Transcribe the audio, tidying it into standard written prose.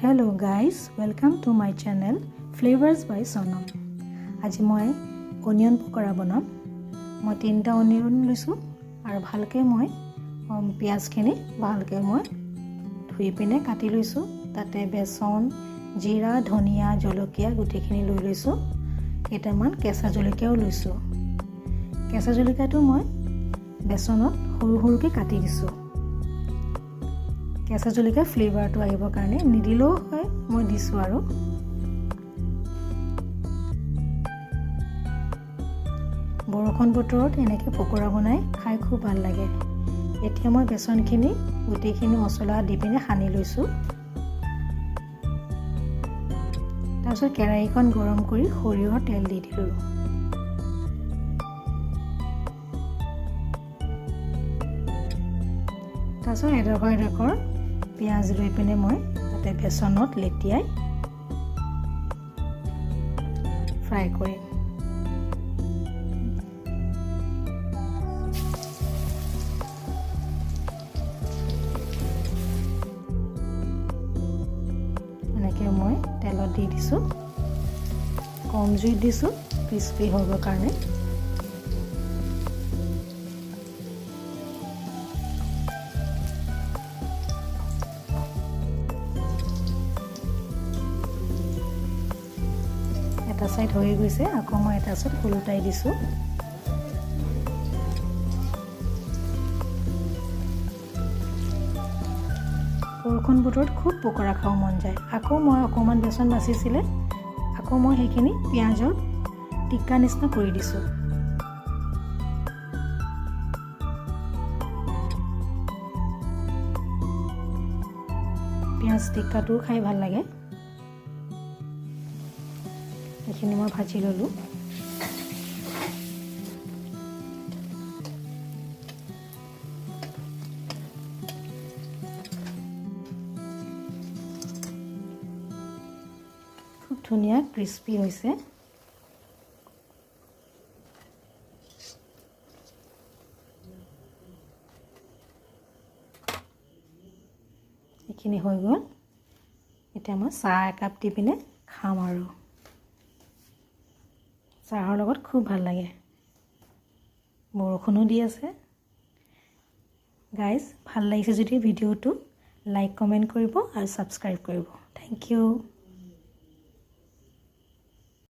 Hello guys, welcome to my channel Flavors by Sonam. আজি মই onion pakora বনাম। মই 3টা অনিয়ন লৈছো আৰু ভালকৈ মই পিয়াজখিনি ভালকৈ মই ধুই পিনে কাটি লৈছো। তাতে বেচন, জিৰা, ধনিয়া, জলকীয়া গুটিখিনি লৈ লৈছো। কেইটামান কেঁচা জলকীয়াও লৈছো। কেঁচা জলকীয়াটো মই বেচনত সৰু সৰুকৈ কাটি দিছো। কেঁচা জলকীয়া ফ্লেভাৰটো আহিবৰ কাৰণে নিদিলেও হয়, মই দিছো আৰু বৰষুণ বতৰত এনেকৈ পকৰা বনাই খাই খুব ভাল লাগে। এতিয়া মই বেচনখিনি গুটিখিনি মছলা দি পিনে সানি লৈছো। তাৰপিছত কেৰাহীখন গৰম কৰি সৰিয়হৰ তেল দি দিলোঁ। তাৰপিছত এডোখৰ পিঁয়াজ লৈ পিনে মই তাতে বেচনত লেটিয়াই ফ্ৰাই কৰিম। এনেকৈ মই তেলত দি দিছোঁ। কম জুইত দিছোঁ ক্ৰিস্পি হ'বৰ কাৰণে। এটা সাইড হৈ গৈছে, আকৌ মই এটা সাইড উলটাই দিছোঁ। বৰষুণ বতৰত খুব পকৰা খাব মন যায়। আকৌ মই অকণমান বেচন বাচিছিলে, আকৌ মই সেইখিনি পিঁয়াজৰ টিক্কা নিচিনা কৰি দিছোঁ। পিঁয়াজ টিক্কাটোও খাই ভাল লাগে। এইখিনি মই ভাজি ল'লোঁ। খুব ধুনীয়া ক্ৰিস্পি হৈছে। এইখিনি হৈ গ'ল। এতিয়া মই চাহ একাপ দি পিনে খাম আৰু চাহৰ লগত খুব ভাল লাগে। বৰষুণো দি আছে। গাইজ, ভাল লাগিছে যদি ভিডিঅ'টো লাইক কমেণ্ট কৰিব আৰু ছাবস্ক্ৰাইব কৰিব। Thank U.